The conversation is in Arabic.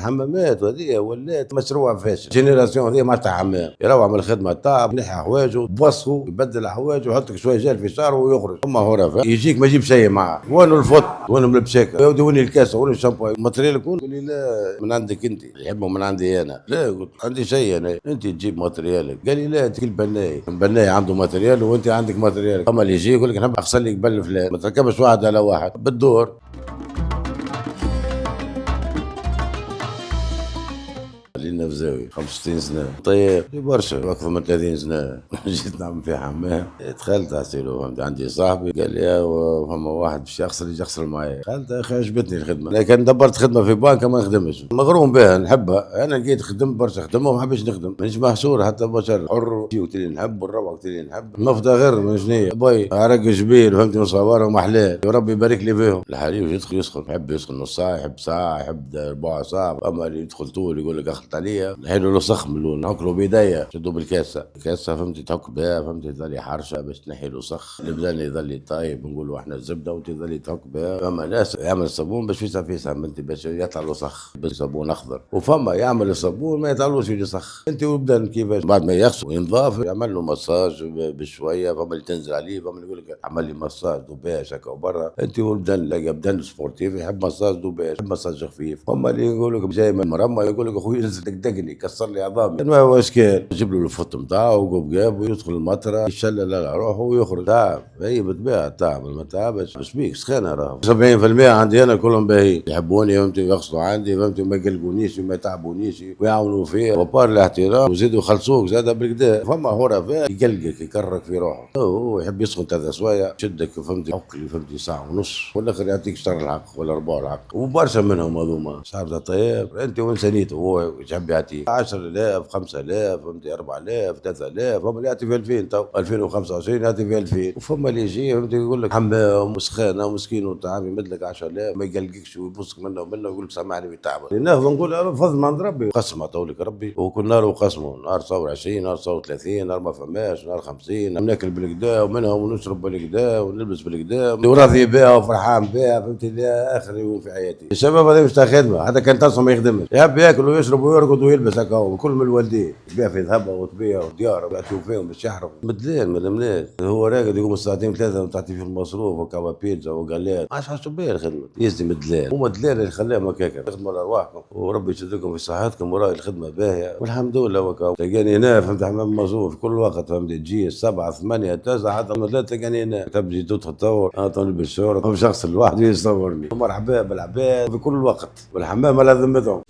حمامات هذه ولات مشروع فاشل. جينيراسيون هذه ما تاع حمام، يروح من الخدمه تاع ينحي حوايجه بوصفه يبدل حوايجه ويحط لك شويه جل في شعره ويخرج. اما هو رافع يجيك ما يجيب شيء معاه. وين الفوت؟ وين البشاكه؟ يا ودي وين الكاسه؟ وين الشامبو؟ ماتريالك وين؟ تقول لي لا من عندك انت، يحبوا من عندي انا. لا قلت عندي شيء انا، انت تجيب ماتريالك. قال لي لا انت كل بناي، بناي عنده ماتريال وانت عندك ماتريال. اما اللي يجي يقول لك نحب اغسل لك بل فلان، ما تركبش واحد على واحد بالدور. خلينا في زاوية 65 سنة. طيب برشا أكثر من 30 سنة. جيت نعمل في حمام، دخلت عسيلو فهمت. عندي صاحبي قال لي فما واحد باش يغسل يجي يغسل معايا. دخلت يا أخي عجبتني الخدمة، لكن دبرت خدمة في بنك ما نخدمش، مغروم بها نحبها. أنا لقيت خدمت برشا خدمة وما حبيتش نخدم، مانيش محشور حتى بشر حر. قلت لي نحب والروعة قلت لي نحب نفضى غير من شنيا باي عرق جبيل فهمت مصورهم أحلام. يا ربي يبارك لي فيهم. الحريم يدخل يسخن، يحب يسخن نص ساعة، يحب ساعة، يحب ربع ساعة. أما اللي يدخل طول يقول لك أخلط عليا نحيلو له سخ من اللون، ناكلو بيديا شدو بالكاسة. الكاسة فهمتي تحك بها فهمتي تظلي حرشة باش تنحي له سخ. البدان يظلي طايب نقولوا احنا الزبدة وانت تظلي تحك بها. فما ناس يعمل الصابون باش فيسع فيسع فهمتي باش يطلع له سخ بالصابون أخضر، وفما يعمل الصابون ما يطلعلوش يجي سخ. انت والبدان كيفاش بعد ما يغسل وينضاف يعمل له مساج بشوية. فما اللي تنزل عليه، فما اللي يقول لك عمل لي مساج دوباش هكا وبرا. انت والبدان لقى بدان سبورتيف يحب مساج دوباش، يحب مساج خفيف. فما اللي يقول لك جاي من مرمى يقول لك اخوي نزل دقني كسر لي عظامي. ما هو اشكال، يجيب له الفوت نتاعو وقبقاب ويدخل المطرة يشلل على روحه ويخرج. تعب هي بالطبيعة تعب، ما تعبش مش بيك سخانة. راهو 70% عندي انا كلهم باهي يحبوني فهمتي ويغسلوا عندي فهمتي وما يقلقونيش وما يتعبونيش ويعاونوا فيا وبار الاحترام وزيدوا يخلصوك زاد بالكدا. فما هو راه يقلقك يكرك في روحه. هو يحب يسخن 3 سوايع يشدك فهمتي حكلي فهمتي ساعة ونص والاخر يعطيك شطر الحق ولا ربع الحق. وبرشا منهم هذوما صاحب. طيب انت وانسانيته هو يحب يعطيك 10,000 5,000 فهمتي 4,000 3,000. فما اللي يعطي في 2000 تو 2025 يعطي في 2000. وفما اللي يجي فهمتي يقول لك حمام وسخانه ومسكين وتعب يمد لك 10,000 ما يقلقكش ويبصك منه ومنه ويقول لك سامحني بتعبك. ناخذ نقول فضل من عند ربي قسم عطولك ربي. وكل نهار وقسمه، نهار صور 20 نهار صور 30 نهار ما فماش نهار 50. ناكل بالكدا ومنهم ونشرب بالكدا ونلبس بالكدا وراضي بها وفرحان بها فهمتي لاخر يوم في حياتي. الشباب هذا مش تاع خدمه، حتى كان تصم ما يخدمش، يحب ياكل ويشرب ويرقد ويلبس هكا وكل من الوالدين يبيع في ذهبه وتبيع وديار ويعطيو فيهم باش يحرق. مدلال ما نمناش هو راقد يقوم الساعتين 3 وتعطي فيه المصروف وكوا بيتزا وقالات عاش حاسوا بها الخدمه. يزي مدلال هو مدلال اللي خلاهم هكاك. تخدموا على ارواحكم وربي يشدكم في صحتكم وراي الخدمه باهيه والحمد لله. وكا تلقاني هنا فهمت حمام مصروف في كل وقت فهمت تجي 7 8 9 حتى لا تلقاني هنا تبجي تدخل تصور انا طالب بالشهر او شخص لوحده يصورني. مرحبا بالعباد في كل وقت والحمام على ذمتهم.